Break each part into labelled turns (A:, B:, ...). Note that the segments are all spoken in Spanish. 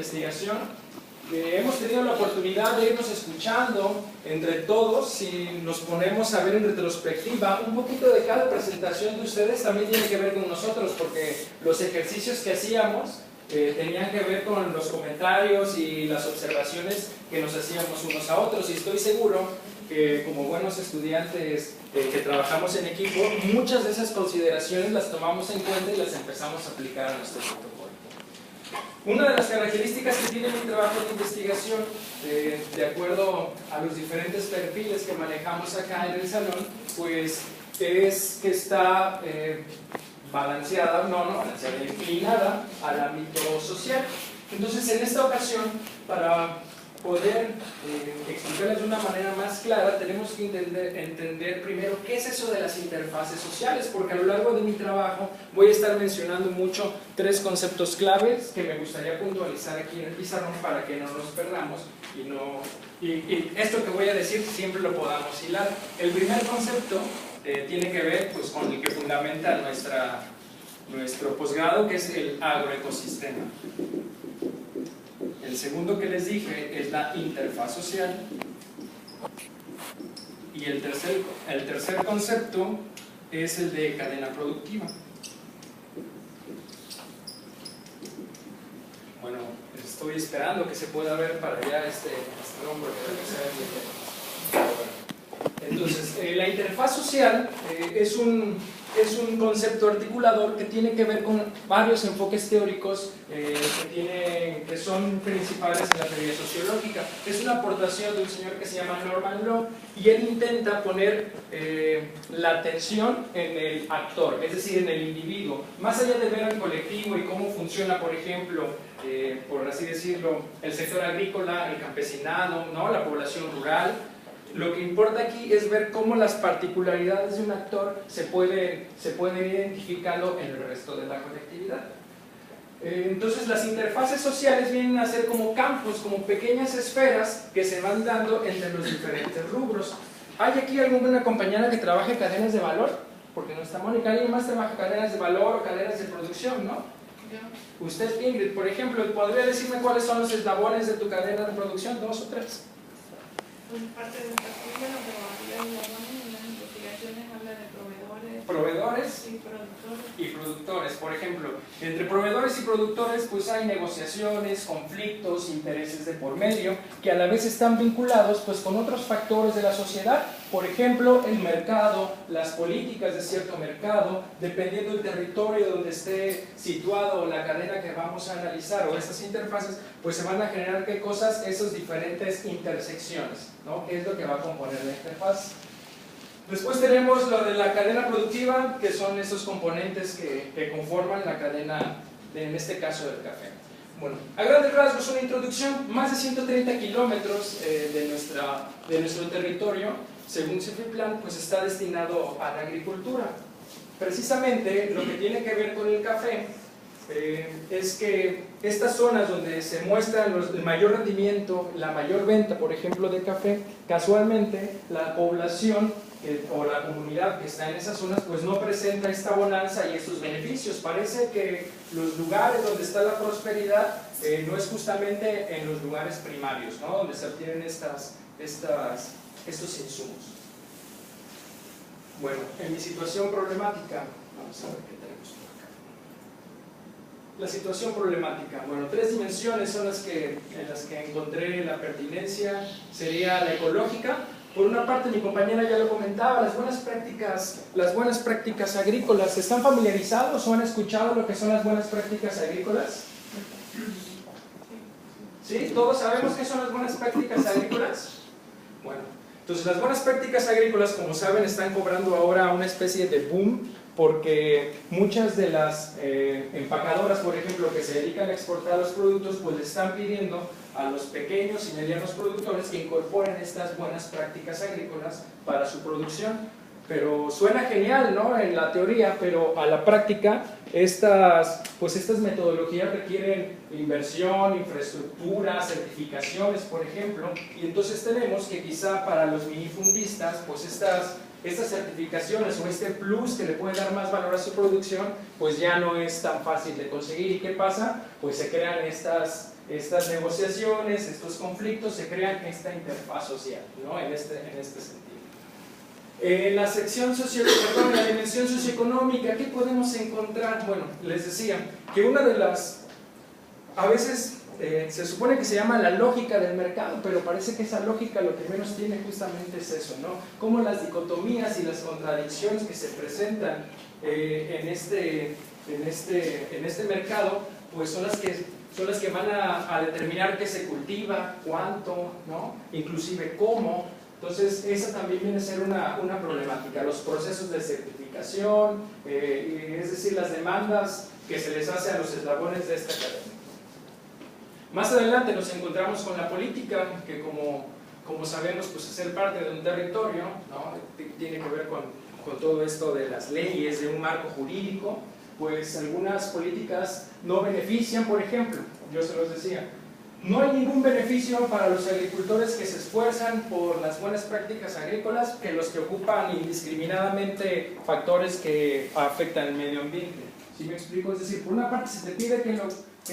A: investigación. Hemos tenido la oportunidad de irnos escuchando entre todos. Si nos ponemos a ver en retrospectiva, un poquito de cada presentación de ustedes también tiene que ver con nosotros, porque los ejercicios que hacíamos tenían que ver con los comentarios y las observaciones que nos hacíamos unos a otros, y estoy seguro que como buenos estudiantes que trabajamos en equipo, muchas de esas consideraciones las tomamos en cuenta y las empezamos a aplicar a nuestro protocolo. Una de las características que tiene mi trabajo de investigación, de acuerdo a los diferentes perfiles que manejamos acá en el salón, pues es que está balanceada, balanceada, inclinada al ámbito social. Entonces, en esta ocasión, para poder explicarles de una manera más clara, tenemos que entender primero qué es eso de las interfaces sociales, porque a lo largo de mi trabajo voy a estar mencionando mucho tres conceptos claves que me gustaría puntualizar aquí en el pizarrón para que no nos perdamos y esto que voy a decir siempre lo podamos hilar. El primer concepto tiene que ver pues, con el que fundamenta nuestro posgrado, que es el agroecosistema. El segundo que les dije es la interfaz social. Y el tercer concepto es el de cadena productiva. Bueno, estoy esperando que se pueda ver para allá este nombre. Entonces, la interfaz social es un concepto articulador que tiene que ver con varios enfoques teóricos que son principales en la teoría sociológica. Es una aportación de un señor que se llama Norman Law, y él intenta poner la atención en el actor, es decir, en el individuo, más allá de ver al colectivo y cómo funciona, por ejemplo, por así decirlo, el sector agrícola, el campesinado, ¿no? La población rural. Lo que importa aquí es ver cómo las particularidades de un actor se pueden ir identificando en el resto de la colectividad. Entonces las interfaces sociales vienen a ser como campos, como pequeñas esferas que se van dando entre los diferentes rubros. ¿Hay aquí alguna compañera que trabaje cadenas de valor? Porque no está Mónica. ¿Alguien más trabaja cadenas de valor o cadenas de producción, no? Usted, Ingrid, por ejemplo, ¿podría decirme cuáles son los eslabones de tu cadena de producción? ¿2 o 3?
B: Pues parte de esta figura, pero en las investigaciones habla de
A: proveedores
B: y
A: productores. Por ejemplo, entre proveedores y productores pues hay negociaciones, conflictos, intereses de por medio, que a la vez están vinculados pues con otros factores de la sociedad. Por ejemplo, el mercado, las políticas de cierto mercado, dependiendo del territorio donde esté situado la cadena que vamos a analizar o estas interfaces, pues se van a generar ¿qué cosas? Esas diferentes intersecciones, ¿no? ¿Qué es lo que va a componer la interfaz? Después tenemos lo de la cadena productiva, que son esos componentes que conforman la cadena, en este caso del café. Bueno, a grandes rasgos, una introducción: más de 130 kilómetros de nuestro territorio, según Cifiplan, pues está destinado a la agricultura. Precisamente lo que tiene que ver con el café es que estas zonas donde se muestra el mayor rendimiento, la mayor venta, por ejemplo, de café, casualmente la población o la comunidad que está en esas zonas pues no presenta esta bonanza y estos beneficios. Parece que los lugares donde está la prosperidad no es justamente en los lugares primarios, ¿no? Donde se obtienen estos insumos. Bueno, en mi situación problemática, vamos a ver qué tenemos por acá. La situación problemática, bueno, 3 dimensiones son en las que encontré la pertinencia. Sería la ecológica. Por una parte, mi compañera ya lo comentaba, las buenas prácticas agrícolas. ¿Están familiarizados o han escuchado lo que son las buenas prácticas agrícolas? ¿Sí? ¿Todos sabemos qué son las buenas prácticas agrícolas? Bueno, entonces las buenas prácticas agrícolas, como saben, están cobrando ahora una especie de boom, porque muchas de las empacadoras, por ejemplo, que se dedican a exportar los productos, pues le están pidiendo a los pequeños y medianos productores que incorporen estas buenas prácticas agrícolas para su producción. Pero suena genial, ¿no?, en la teoría, pero a la práctica estas metodologías requieren inversión, infraestructura, certificaciones, por ejemplo, y entonces tenemos que quizá para los minifundistas, pues estas certificaciones o este plus que le puede dar más valor a su producción, pues ya no es tan fácil de conseguir. ¿Y qué pasa? Pues se crean estas estas negociaciones, estos conflictos, se crean esta interfaz social, ¿no? En este sentido. En la sección en la dimensión socioeconómica, ¿qué podemos encontrar? Bueno, les decía que una de las, a veces se supone que se llama la lógica del mercado, pero parece que esa lógica lo que menos tiene justamente es eso, ¿no? Cómo las dicotomías y las contradicciones que se presentan en este mercado, pues son las que van a determinar qué se cultiva, cuánto, ¿no? Inclusive cómo. Entonces, esa también viene a ser una problemática, los procesos de certificación, es decir, las demandas que se les hace a los eslabones de esta cadena. Más adelante nos encontramos con la política, que como sabemos, pues es ser parte de un territorio, ¿no? Tiene que ver con todo esto de las leyes, de un marco jurídico. Pues algunas políticas no benefician, por ejemplo, yo se los decía, no hay ningún beneficio para los agricultores que se esfuerzan por las buenas prácticas agrícolas que los que ocupan indiscriminadamente factores que afectan el medio ambiente. ¿Sí me explico? Es decir, por una parte se te pide que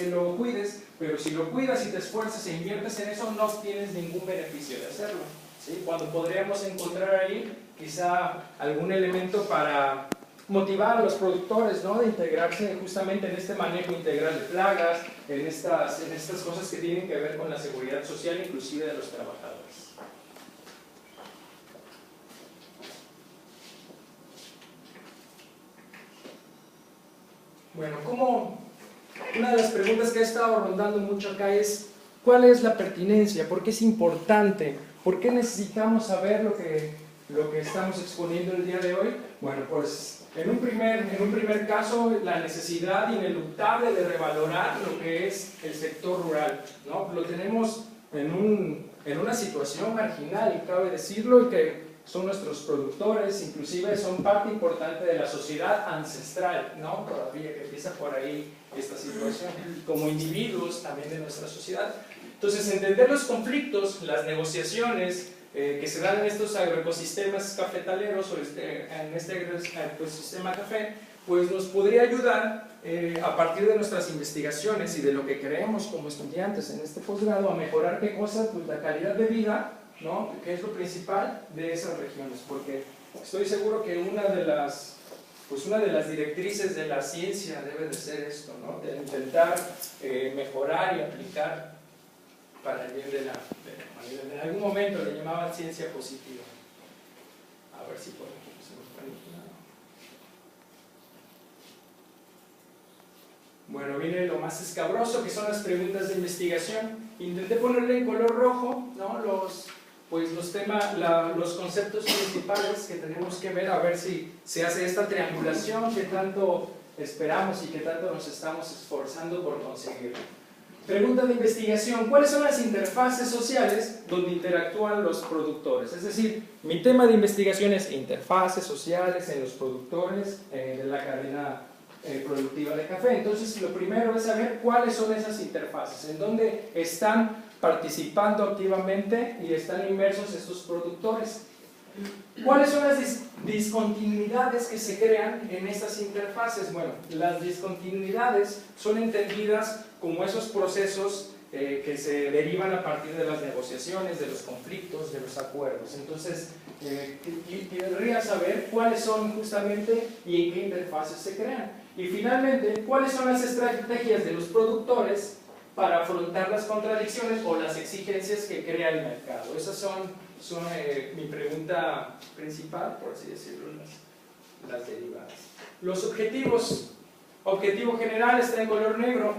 A: lo cuides, pero si lo cuidas y te esfuerzas e inviertes en eso, no tienes ningún beneficio de hacerlo, ¿sí? Cuando podríamos encontrar ahí quizá algún elemento para motivar a los productores, ¿no? De integrarse justamente en este manejo integral de plagas, en estas cosas que tienen que ver con la seguridad social, inclusive de los trabajadores. Bueno, una de las preguntas que ha estado rondando mucho acá es ¿cuál es la pertinencia? ¿Por qué es importante? ¿Por qué necesitamos saber lo que estamos exponiendo el día de hoy? Bueno, pues en un primer caso, la necesidad ineluctable de revalorar lo que es el sector rural, ¿no? Lo tenemos en una situación marginal, cabe decirlo, y que son nuestros productores, inclusive son parte importante de la sociedad ancestral, ¿no? Todavía que empieza por ahí esta situación, como individuos también de nuestra sociedad. Entonces, entender los conflictos, las negociaciones, que se dan en estos agroecosistemas cafetaleros o en este ecosistema café, pues nos podría ayudar a partir de nuestras investigaciones y de lo que creemos como estudiantes en este posgrado a mejorar qué cosa, pues la calidad de vida, ¿no? Que es lo principal de esas regiones, porque estoy seguro que una de las directrices de la ciencia debe de ser esto, ¿no? De intentar mejorar y aplicar para el bien de la humanidad. En algún momento le llamaban ciencia positiva. A ver si puedo. Bueno, viene lo más escabroso, que son las preguntas de investigación. Intenté ponerle en color rojo, ¿no? los conceptos principales que tenemos que ver si se hace esta triangulación que tanto esperamos y que tanto nos estamos esforzando por conseguir. Pregunta de investigación: ¿cuáles son las interfaces sociales donde interactúan los productores? Es decir, mi tema de investigación es interfaces sociales en los productores de la cadena productiva de café. Entonces, lo primero es saber cuáles son esas interfaces, en dónde están participando activamente y están inmersos estos productores. ¿Cuáles son las discontinuidades que se crean en estas interfaces? Bueno, las discontinuidades son entendidas como esos procesos que se derivan a partir de las negociaciones, de los conflictos, de los acuerdos. Entonces, querría saber cuáles son justamente y en qué interfaces se crean. Y finalmente, cuáles son las estrategias de los productores para afrontar las contradicciones o las exigencias que crea el mercado. Esas son mi pregunta principal, por así decirlo, las derivadas. Los objetivos. Objetivo general está en color negro.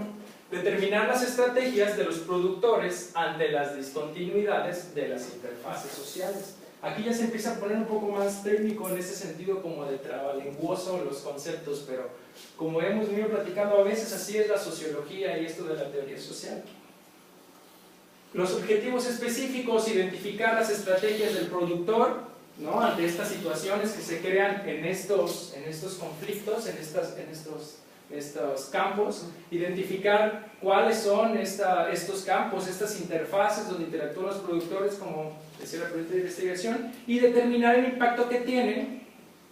A: Determinar las estrategias de los productores ante las discontinuidades de las interfaces sociales. Aquí ya se empieza a poner un poco más técnico en ese sentido, como de trabalenguoso los conceptos, pero como hemos venido platicando a veces, así es la sociología y esto de la teoría social. Los objetivos específicos: identificar las estrategias del productor, ¿no? Ante estas situaciones que se crean en estos conflictos, en estos campos, identificar cuáles son estos campos, estas interfaces donde interactúan los productores, como decía la pregunta de investigación, y determinar el impacto que tienen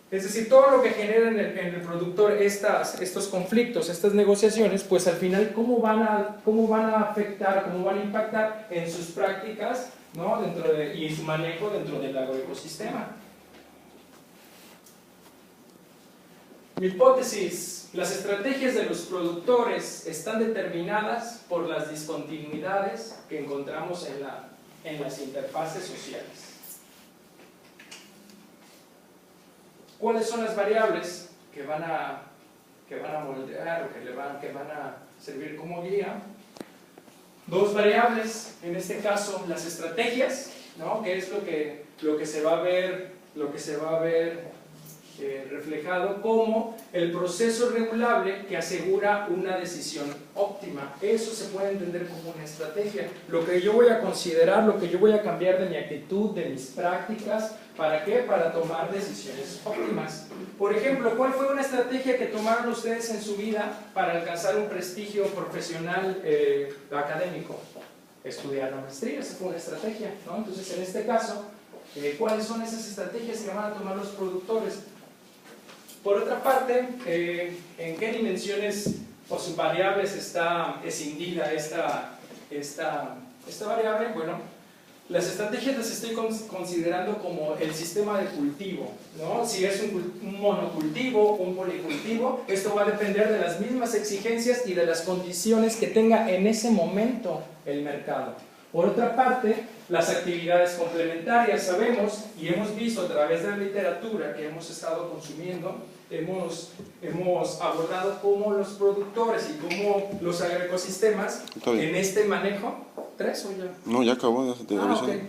A: Es decir, todo lo que genera en el productor estos conflictos, estas negociaciones, pues al final, ¿cómo van a afectar, cómo van a impactar en sus prácticas, ¿no? Y su manejo dentro del agroecosistema? Mi hipótesis: las estrategias de los productores están determinadas por las discontinuidades que encontramos en las interfaces sociales. ¿Cuáles son las variables que van a moldear o que van a servir como guía? Dos variables, en este caso las estrategias, ¿no? Que es lo que se va a ver reflejado como el proceso regulable que asegura una decisión óptima. Eso se puede entender como una estrategia. Lo que yo voy a considerar, lo que yo voy a cambiar de mi actitud, de mis prácticas. ¿Para qué? Para tomar decisiones óptimas. Por ejemplo, ¿cuál fue una estrategia que tomaron ustedes en su vida para alcanzar un prestigio profesional académico? Estudiar la maestría, esa fue una estrategia, ¿no? Entonces, en este caso, ¿cuáles son esas estrategias que van a tomar los productores? Por otra parte, ¿en qué dimensiones o subvariables está escindida esta variable? Bueno, las estrategias las estoy considerando como el sistema de cultivo, ¿no? Si es un monocultivo, un policultivo, esto va a depender de las mismas exigencias y de las condiciones que tenga en ese momento el mercado. Por otra parte, las actividades complementarias, sabemos y hemos visto a través de la literatura que hemos estado consumiendo, hemos abordado cómo los productores y cómo los agroecosistemas en este manejo. ¿Tres o ya?
C: No, ya acabó de
A: okay.